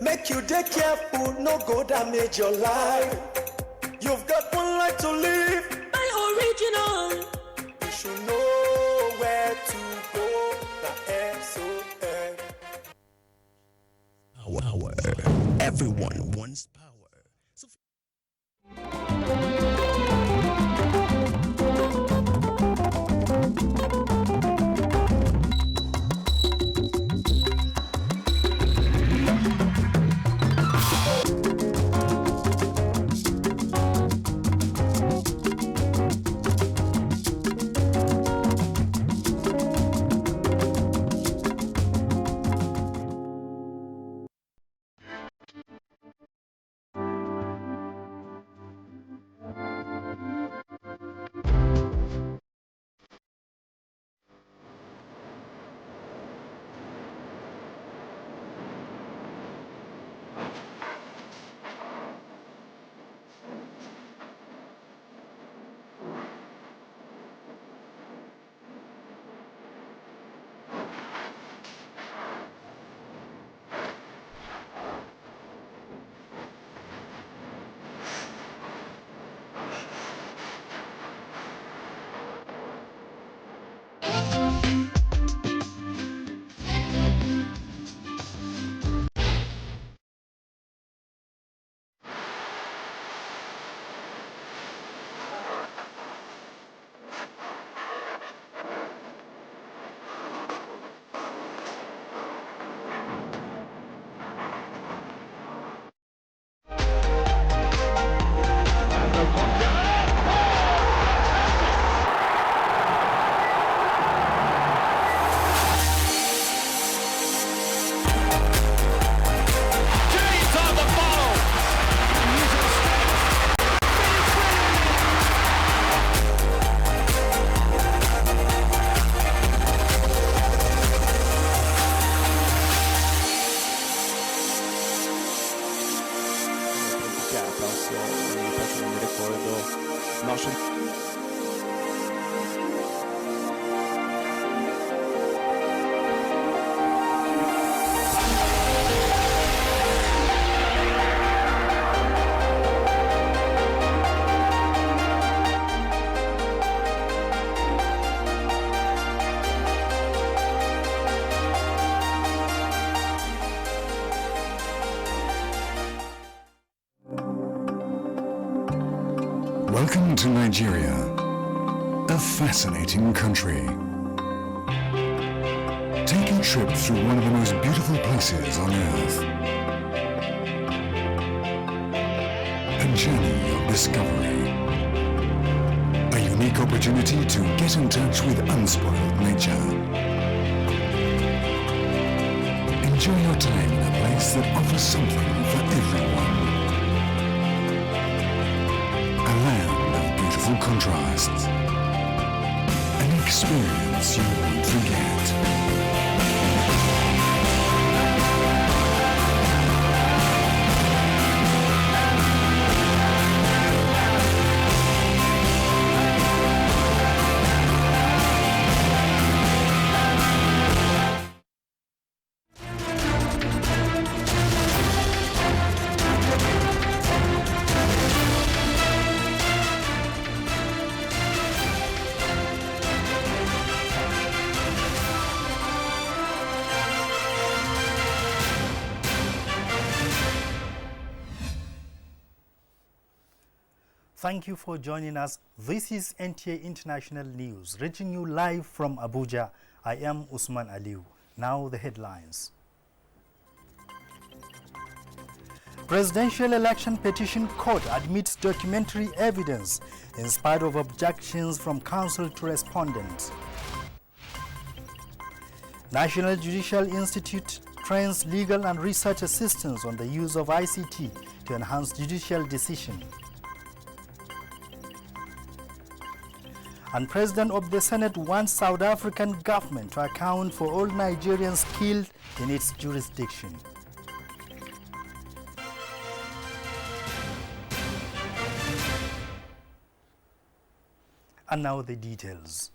Make you dey careful, no go damage your life. You've got one life to live. My original. You should know where to go. The Power. Everyone wants power. Welcome to Nigeria, a fascinating country. Take a trip through one of the most beautiful places on earth. A journey of discovery. A unique opportunity to get in touch with unspoiled nature. Enjoy your time in a place that offers something for everyone. A land of beautiful contrasts. An experience you won't forget. Thank you for joining us. This is NTA International News, reaching you live from Abuja. I am Usman Aliu. Now the headlines. Presidential election petition court admits documentary evidence in spite of objections from counsel to respondents. National Judicial Institute trains legal and research assistants on the use of ICT to enhance judicial decision. And President of the Senate wants South African government to account for all Nigerians killed in its jurisdiction. And now the details.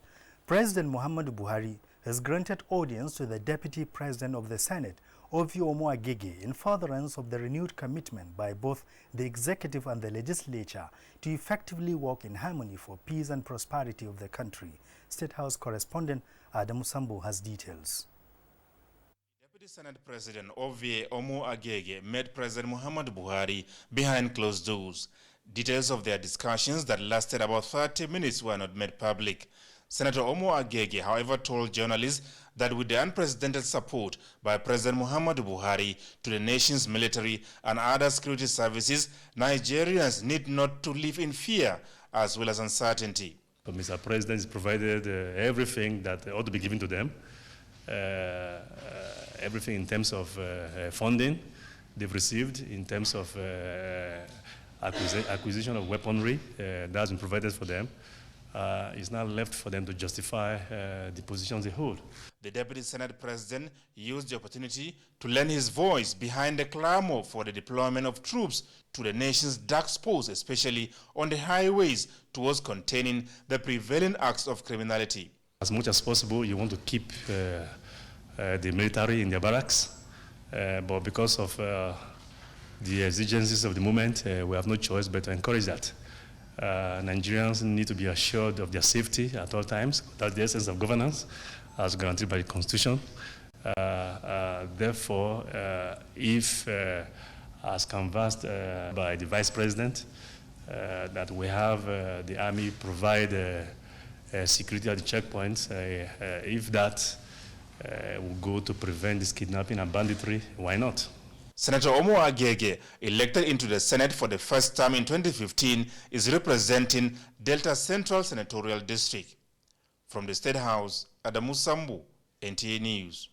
President Muhammadu Buhari has granted audience to the Deputy President of the Senate Ovie Omo-Agege in furtherance of the renewed commitment by both the executive and the legislature to effectively work in harmony for peace and prosperity of the country. State House correspondent Adamu Sambu has details. Deputy Senate President Ovie Omo-Agege met President Muhammadu Buhari behind closed doors. Details of their discussions that lasted about 30 minutes were not made public. Senator Omo-Agege, however, told journalists that with the unprecedented support by President Muhammadu Buhari to the nation's military and other security services, Nigerians need not to live in fear as well as uncertainty. Mr. President has provided everything that ought to be given to them, everything in terms of funding they've received, in terms of acquisition of weaponry that's been provided for them. It's now left for them to justify the positions they hold. The Deputy Senate President used the opportunity to lend his voice behind the clamor for the deployment of troops to the nation's dark spots, especially on the highways, towards containing the prevailing acts of criminality. As much as possible, you want to keep the military in their barracks, but because of the exigencies of the moment, we have no choice but to encourage that. Nigerians need to be assured of their safety at all times. That's the essence of governance, as guaranteed by the Constitution. Therefore, if, as canvassed by the Vice President, that we have the Army provide security at the checkpoints, if that will go to prevent this kidnapping and banditry, why not? Senator Omo-Agege, elected into the Senate for the first time in 2015, is representing Delta Central Senatorial District. From the State House, Adamu Sambu, NTA News.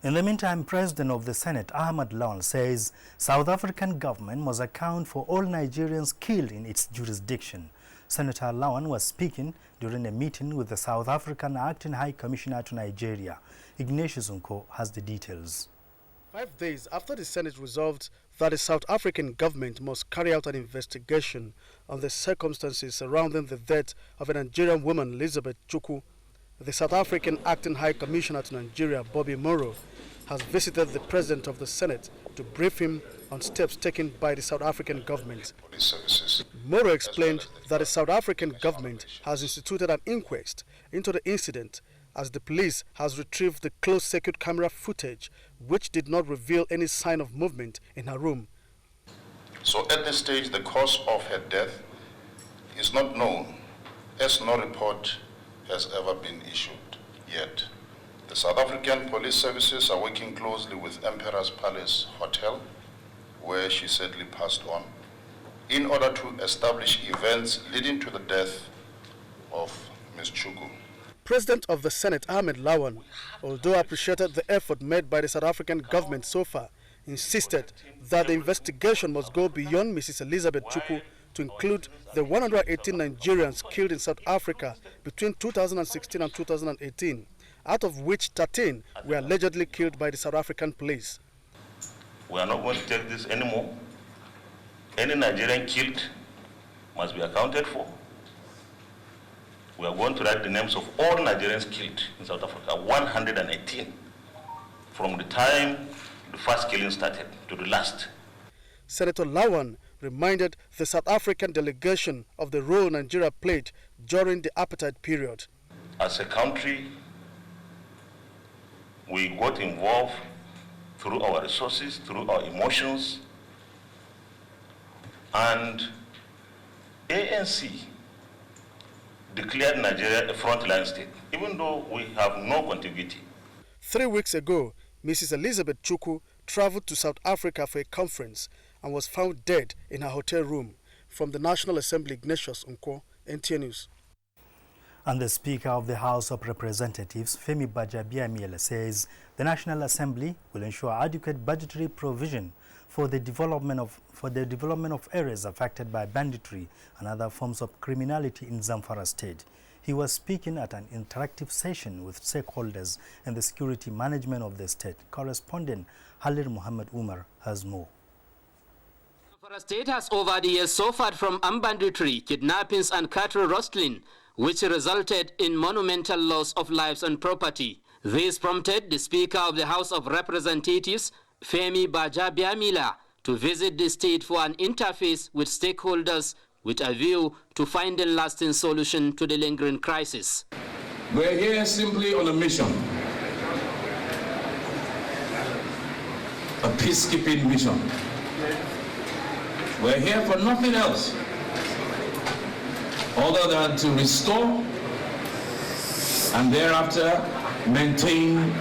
In the meantime, President of the Senate, Ahmad Lawan, says South African government must account for all Nigerians killed in its jurisdiction. Senator Lawan was speaking during a meeting with the South African Acting High Commissioner to Nigeria. Ignatius Unko has the details. 5 days after the Senate resolved that the South African government must carry out an investigation on the circumstances surrounding the death of a Nigerian woman, Elizabeth Chukwu, the South African Acting High Commissioner to Nigeria, Bobby Moro, has visited the President of the Senate to brief him on steps taken by the South African government. Moro explained that the South African government has instituted an inquest into the incident, as the police has retrieved the closed-circuit camera footage, which did not reveal any sign of movement in her room. So at this stage, the cause of her death is not known, as no report has ever been issued yet. The South African police services are working closely with Emperor's Palace Hotel, where she sadly passed on, in order to establish events leading to the death of Ms. Chukwu. President of the Senate, Ahmed Lawan, although appreciated the effort made by the South African government so far, insisted that the investigation must go beyond Mrs. Elizabeth Chukwu to include the 118 Nigerians killed in South Africa between 2016 and 2018, out of which 13 were allegedly killed by the South African police. We are not going to take this anymore. Any Nigerian killed must be accounted for. We are going to write the names of all Nigerians killed in South Africa, 118, from the time the first killing started to the last. Senator Lawan reminded the South African delegation of the role Nigeria played during the apartheid period. As a country, we got involved through our resources, through our emotions, and ANC declared Nigeria a frontline state, even though we have no contiguity. 3 weeks ago, Mrs. Elizabeth Chukwu traveled to South Africa for a conference and was found dead in her hotel room. From the National Assembly, Ignatius Unko, NTA News. And the Speaker of the House of Representatives, Femi Gbajabiamila, says the National Assembly will ensure adequate budgetary provision for the development of areas affected by banditry and other forms of criminality in Zamfara State. He was speaking at an interactive session with stakeholders in the security management of the state. Correspondent Halir Muhammad Umar has more. Zamfara State has over the years suffered from armed banditry, kidnappings and cattle rustling, which resulted in monumental loss of lives and property. This prompted the Speaker of the House of Representatives, Femi Bajabiamila, to visit the state for an interface with stakeholders with a view to finding lasting solution to the lingering crisis. We're here simply on a mission, a peacekeeping mission. We're here for nothing else other than to restore and thereafter maintain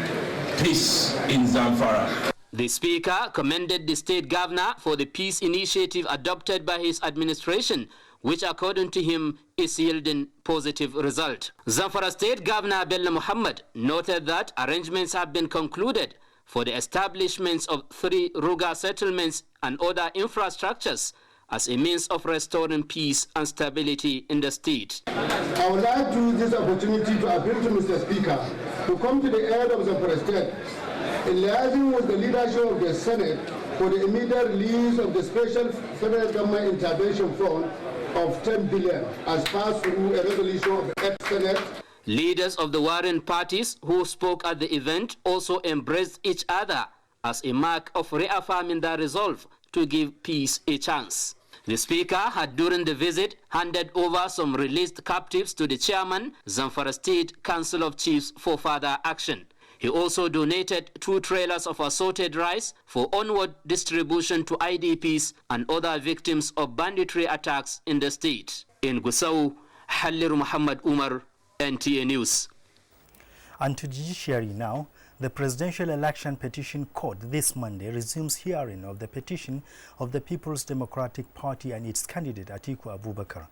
peace in Zamfara. The Speaker commended the state governor for the peace initiative adopted by his administration, which according to him is yielding positive result. Zamfara State Governor Bello Muhammad noted that arrangements have been concluded for the establishments of 3 Ruga settlements and other infrastructures as a means of restoring peace and stability in the state. I would like to use this opportunity to appeal to Mr. Speaker to come to the aid of Zamfara State in liaising with the leadership of the Senate for the immediate release of the special federal government intervention fund of 10 billion as passed through a resolution of the Senate. Leaders of the warring parties who spoke at the event also embraced each other as a mark of reaffirming their resolve to give peace a chance. The Speaker had during the visit handed over some released captives to the chairman, Zamfara State Council of Chiefs, for further action. He also donated 2 trailers of assorted rice for onward distribution to IDPs and other victims of banditry attacks in the state. In Gusau, Halliru Muhammad Umar, NTA News. And to judiciary now. The Presidential Election Petition Court this Monday resumes hearing of the petition of the People's Democratic Party and its candidate Atiku Abubakar.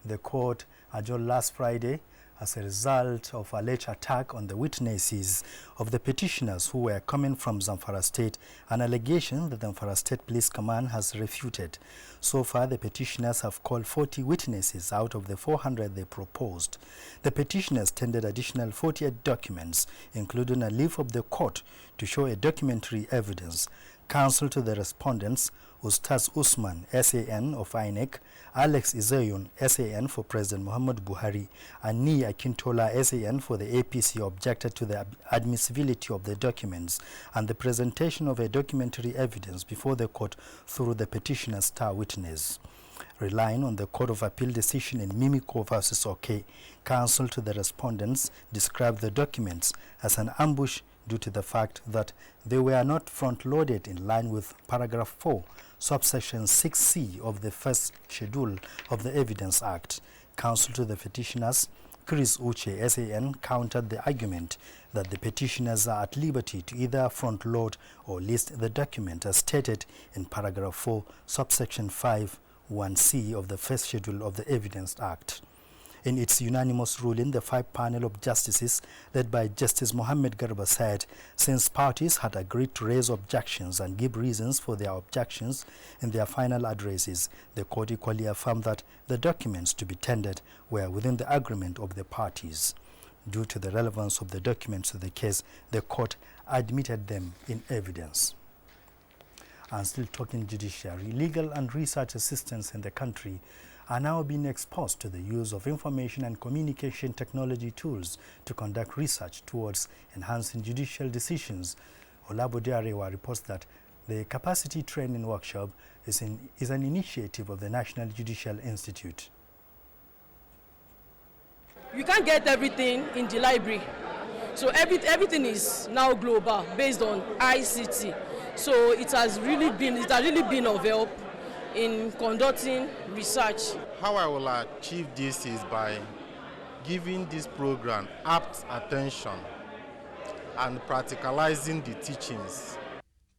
The court adjourned last Friday as a result of alleged attack on the witnesses of the petitioners who were coming from Zamfara State, an allegation that the Zamfara State Police Command has refuted. So far, the petitioners have called 40 witnesses out of the 400 they proposed. The petitioners tendered additional 48 documents, including a leave of the court to show a documentary evidence. Counsel to the respondents, Ustaz Usman, SAN of INEC, Alex Izayun, SAN for President Muhammad Buhari, and Ni Akintola, SAN for the APC, objected to the admissibility of the documents and the presentation of a documentary evidence before the court through the petitioner's star witness. Relying on the Court of Appeal decision in Mimiko v. OK, counsel to the respondents described the documents as an ambush due to the fact that they were not front-loaded in line with paragraph 4, subsection 6C of the first schedule of the Evidence Act. Counsel to the petitioners, Chris Uche, SAN, countered the argument that the petitioners are at liberty to either front-load or list the document as stated in paragraph 4, subsection 5, 1C of the first schedule of the Evidence Act. In its unanimous ruling, the 5 panel of justices, led by Justice Mohammed Garba, said since parties had agreed to raise objections and give reasons for their objections in their final addresses, the court equally affirmed that the documents to be tendered were within the agreement of the parties. Due to the relevance of the documents to the case, the court admitted them in evidence. And still talking judiciary, legal and research assistants in the country are now being exposed to the use of information and communication technology tools to conduct research towards enhancing judicial decisions. Olabode Arewa reports that the capacity training workshop is an initiative of the National Judicial Institute. You can't get everything in the library, so everything is now global based on ICT. So it has really been of help in conducting research. How I will achieve this is by giving this program apt attention and practicalizing the teachings.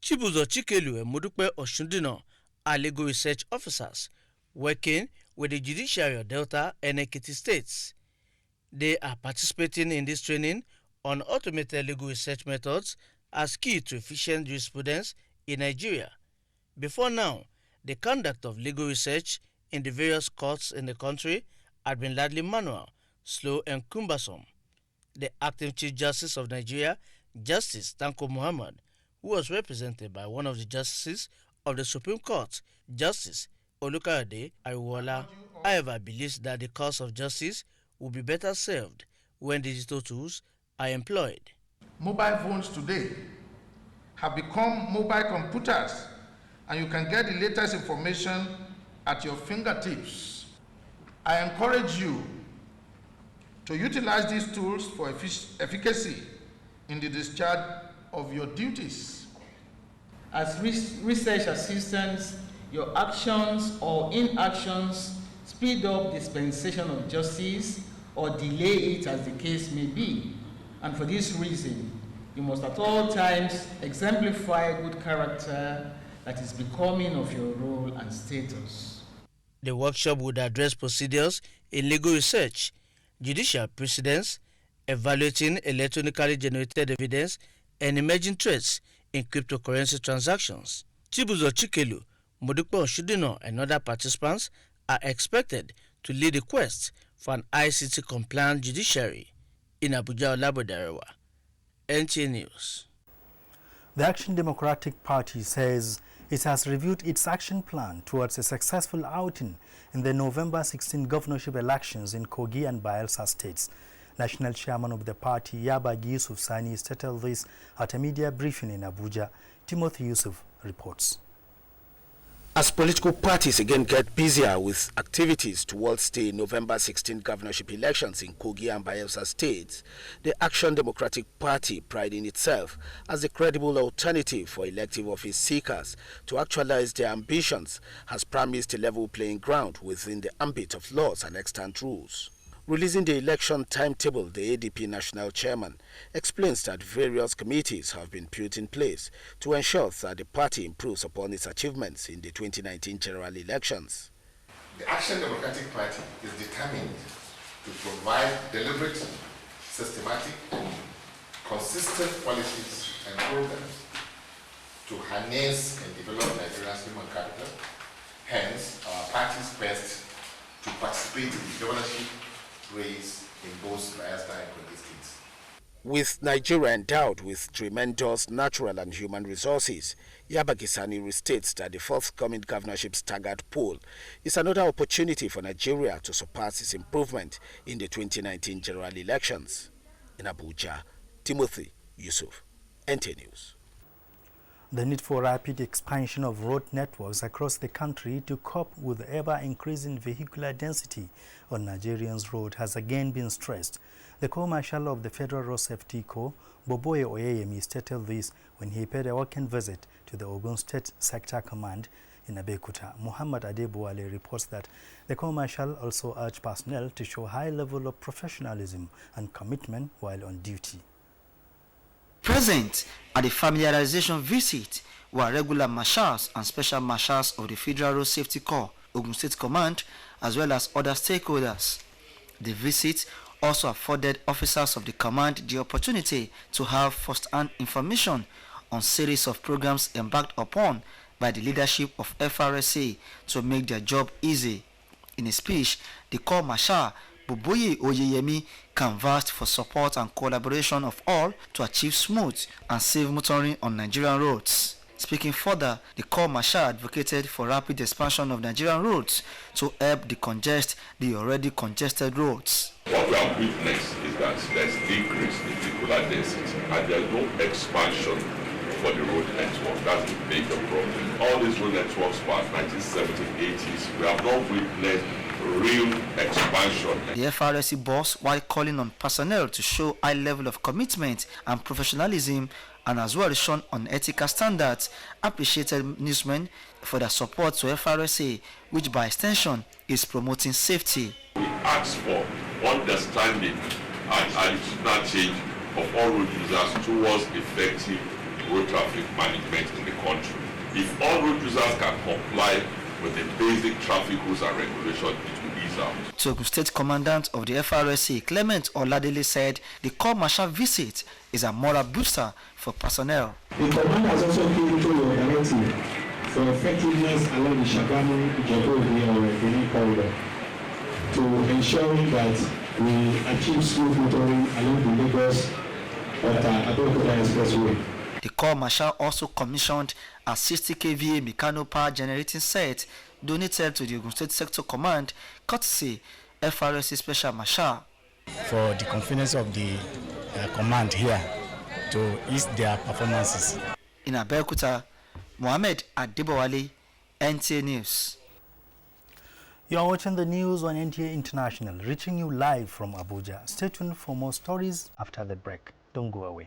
Chibuzo Chikelu and Modupe Oshundino are legal research officers working with the judiciary of Delta and Ekiti states. They are participating in this training on automated legal research methods as key to efficient jurisprudence in Nigeria. Before now, the conduct of legal research in the various courts in the country had been largely manual, slow and cumbersome. The acting Chief Justice of Nigeria, Justice Tanko Muhammad, who was represented by one of the justices of the Supreme Court, Justice Olukayode Ariwola, however, believes that the cause of justice will be better served when digital tools are employed. Mobile phones today have become mobile computers, and you can get the latest information at your fingertips. I encourage you to utilize these tools for efficacy in the discharge of your duties. As research assistants, your actions or inactions speed up dispensation of justice or delay it as the case may be. And for this reason, you must at all times exemplify good character that is becoming of your role and status. The workshop would address procedures in legal research, judicial precedents, evaluating electronically generated evidence, and emerging threats in cryptocurrency transactions. Chibuzo Chikelu, Modupe Oshudino, and other participants are expected to lead the quest for an ICT-compliant judiciary. In Abuja, Olabodarewa, NTA News. The Action Democratic Party says it has reviewed its action plan towards a successful outing in the November 16 governorship elections in Kogi and Bayelsa states. National chairman of the party, Yabagi Yusuf Sani, stated this at a media briefing in Abuja. Timothy Yusuf reports. As political parties again get busier with activities towards the November 16 governorship elections in Kogi and Bayelsa states, the Action Democratic Party, priding itself as a credible alternative for elective office seekers to actualize their ambitions, has promised a level playing ground within the ambit of laws and extant rules. Releasing the election timetable, the ADP national chairman explains that various committees have been put in place to ensure that the party improves upon its achievements in the 2019 general elections. The Action Democratic Party is determined to provide deliberate, systematic, consistent policies and programs to harness and develop Nigeria's human capital. Hence, our party's quest to participate in the governorship race in both Bayelsa and Kogi states. With Nigeria endowed with tremendous natural and human resources, Yabagi Sani restates that the forthcoming governorship staggered poll is another opportunity for Nigeria to surpass its improvement in the 2019 general elections. In Abuja, Timothy Yusuf, NTA News. The need for rapid expansion of road networks across the country to cope with ever-increasing vehicular density on Nigerians' road has again been stressed. The Co-Marshal of the Federal Road Safety Corps, Boboye Oyeyemi, stated this when he paid a working visit to the Ogun State Sector Command in Abeokuta. Muhammad Adebowale reports that the Co-Marshal also urged personnel to show high level of professionalism and commitment while on duty. Present at the familiarization visit were regular marshals and special marshals of the Federal Road Safety Corps, Ogun State Command, as well as other stakeholders. The visit also afforded officers of the command the opportunity to have first-hand information on series of programs embarked upon by the leadership of FRSA to make their job easy. In a speech, the Corps Marshal Boboye Oyeyemi canvassed for support and collaboration of all to achieve smooth and safe motoring on Nigerian roads. Speaking further, the Corps Marshal advocated for rapid expansion of Nigerian roads to help decongest the already congested roads. What we have witnessed is that there's decrease in vehicular density and there's no expansion for the road network. That's a major problem. All these road networks past 1970s, 80s, we have not witnessed real expansion. The FRSC boss, while calling on personnel to show high level of commitment and professionalism and as well shown on ethical standards, appreciated newsmen for their support to FRSA, which by extension is promoting safety. We ask for understanding and attitudinal change of all road users towards effective road traffic management in the country. If all road users can comply with the basic traffic rules and regulations, it will ease out. Ogun State Commandant of the FRSA, Clement Oladele, said the Corps Marshal visit is a moral booster for personnel. The command has also given to your directive for effectiveness along the Shagamu-Ijebu corridor to ensuring that we achieve smooth motoring along the Lagos-Abeokuta Expressway. The Corps Marshal also commissioned a 60 kVA Meccano power generating set donated to the Ogun State Sector Command, courtesy FRSC Special Marshal. For the convenience of the command here, to ease their performances. In Abeokuta, Mohammed Adibowale, NTA News. You are watching the news on NTA International, reaching you live from Abuja. Stay tuned for more stories after the break. Don't go away.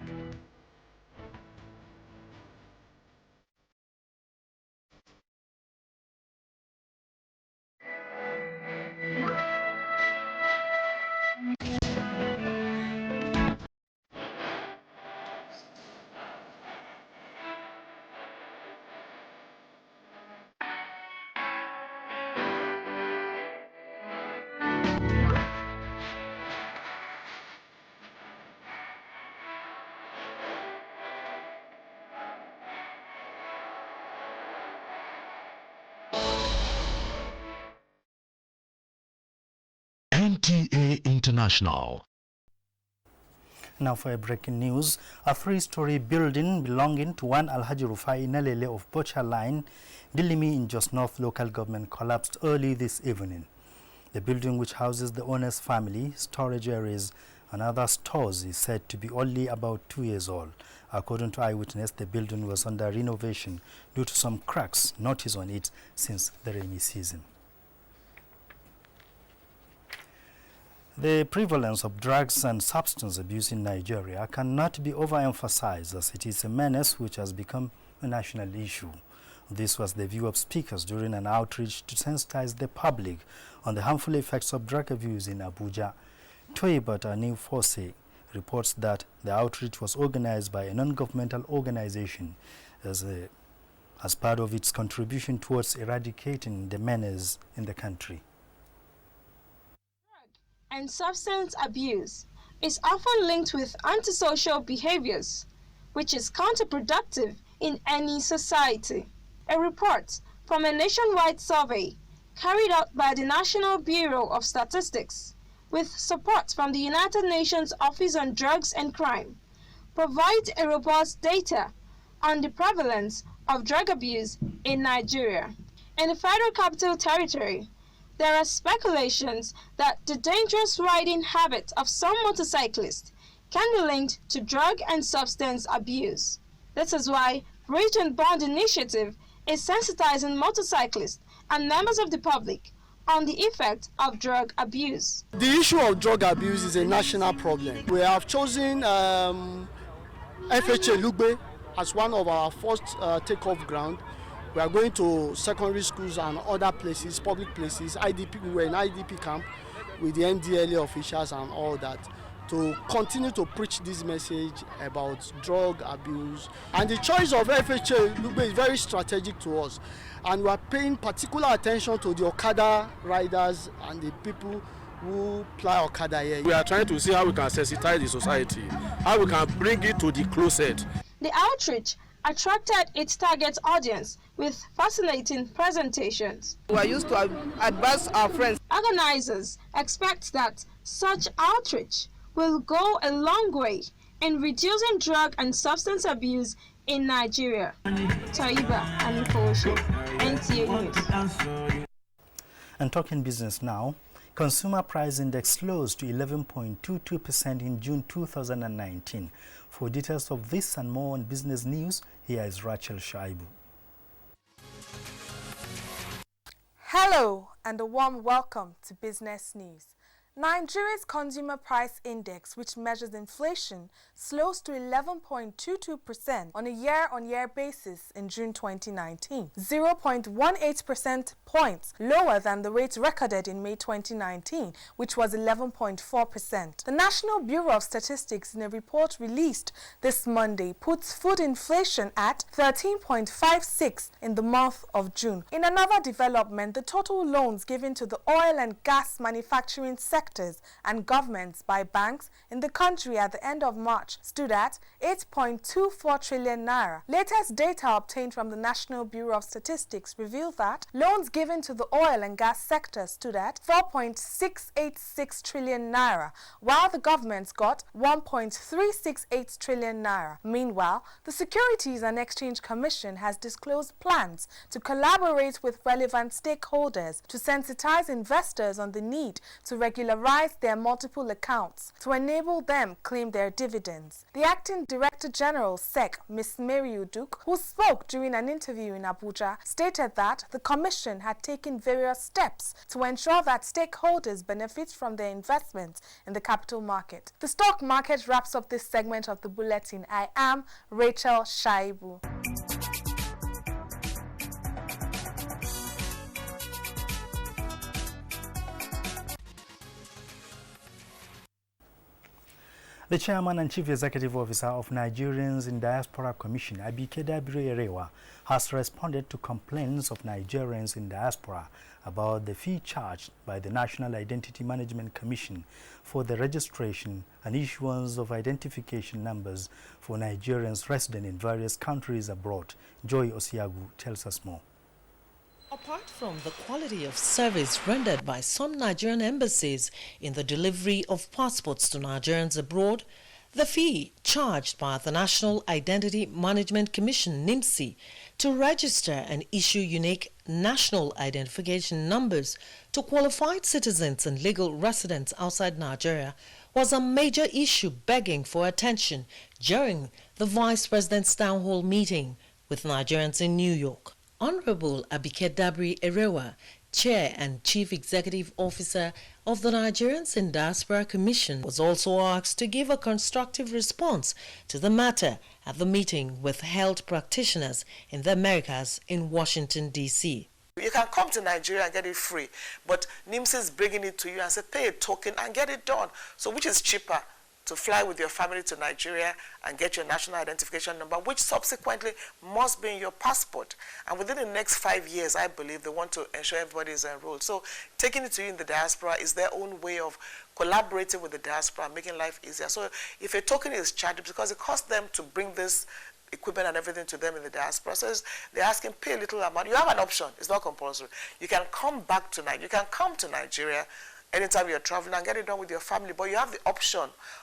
NTA International. Now for a breaking news, a three-story building belonging to one Alhaji Rufai Nalele of Bocha Line, Dilimi in Jos North local government collapsed early this evening. The building, which houses the owner's family, storage areas and other stores, is said to be only about 2 years old. According to eyewitness, the building was under renovation due to some cracks noticed on it since the rainy season. The prevalence of drugs and substance abuse in Nigeria cannot be overemphasized, as it is a menace which has become a national issue. This was the view of speakers during an outreach to sensitize the public on the harmful effects of drug abuse in Abuja. Toibat Ani Forse reports that the outreach was organized by a non-governmental organization as part of its contribution towards eradicating the menace in the country. And substance abuse is often linked with antisocial behaviors, which is counterproductive in any society. A report from a nationwide survey carried out by the National Bureau of Statistics, with support from the United Nations Office on Drugs and Crime, provides a robust data on the prevalence of drug abuse in Nigeria. In the Federal Capital Territory, there are speculations that the dangerous riding habit of some motorcyclists can be linked to drug and substance abuse. This is why Rich and Bond Initiative is sensitizing motorcyclists and members of the public on the effect of drug abuse. The issue of drug abuse is a national problem. We have chosen FHA Lugbe as one of our first takeoff ground. We are going to secondary schools and other places, public places. We were in IDP camp with the NDLA officials and all that, to continue to preach this message about drug abuse. And the choice of FHA Lugbe is very strategic to us. And we are paying particular attention to the Okada riders and the people who ply Okada here. We are trying to see how we can sensitize the society, how we can bring it to the closet. The outreach attracted its target audience with fascinating presentations. We are used to advise our friends. Organizers expect that such outreach will go a long way in reducing drug and substance abuse in Nigeria. Taiba Anifoshe, NTA News. And talking business now, consumer price index slows to 11.22% in June 2019. For details of this and more on business news, here is Rachel Shaibu. Hello and a warm welcome to Business News. Nigeria's Consumer Price Index, which measures inflation, slows to 11.22% on a year-on-year basis in June 2019, 0.18% points lower than the rate recorded in May 2019, which was 11.4%. The National Bureau of Statistics, in a report released this Monday, puts food inflation at 13.56% in the month of June. In another development, the total loans given to the oil and gas manufacturing sectors and governments by banks in the country at the end of March stood at 8.24 trillion naira. Latest data obtained from the National Bureau of Statistics revealed that loans given to the oil and gas sector stood at 4.686 trillion naira, while the governments got 1.368 trillion naira. Meanwhile, the Securities and Exchange Commission has disclosed plans to collaborate with relevant stakeholders to sensitize investors on the need to regulate regularize their multiple accounts to enable them claim their dividends. The Acting Director General SEC, Ms. Mary Uduk, who spoke during an interview in Abuja, stated that the Commission had taken various steps to ensure that stakeholders benefit from their investments in the capital market. The stock market wraps up this segment of the bulletin. I am Rachel Shaibu. The Chairman and Chief Executive Officer of Nigerians in Diaspora Commission, Abike Dabiri-Erewa, has responded to complaints of Nigerians in diaspora about the fee charged by the National Identity Management Commission for the registration and issuance of identification numbers for Nigerians resident in various countries abroad. Joy Osiagu tells us more. Apart from the quality of service rendered by some Nigerian embassies in the delivery of passports to Nigerians abroad, the fee charged by the National Identity Management Commission (NIMC) to register and issue unique national identification numbers to qualified citizens and legal residents outside Nigeria was a major issue begging for attention during the Vice President's town hall meeting with Nigerians in New York. Honorable Abike Dabiri-Erewa, Chair and Chief Executive Officer of the Nigerians in Diaspora Commission, was also asked to give a constructive response to the matter at the meeting with health practitioners in the Americas in Washington, D.C. You can come to Nigeria and get it free, but NIMS is bringing it to you and say, pay a token and get it done. So which is cheaper? To fly with your family to Nigeria and get your national identification number, which subsequently must be in your passport. And within the next 5 years, I believe they want to ensure everybody is enrolled. So taking it to you in the diaspora is their own way of collaborating with the diaspora and making life easier. So if a token is charged, because it costs them to bring this equipment and everything to them in the diaspora, so they're asking, pay a little amount. You have an option. It's not compulsory. You can come back to Nigeria. You can come to Nigeria anytime you're traveling and get it done with your family, but you have the option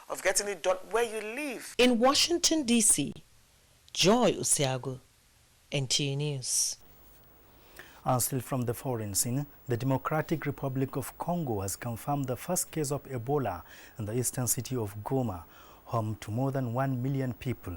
of getting it done where you live. In Washington, D.C., Joy Osiagu, NTA News. And still from the foreign scene, the Democratic Republic of Congo has confirmed the first case of Ebola in the eastern city of Goma, home to more than 1 million people.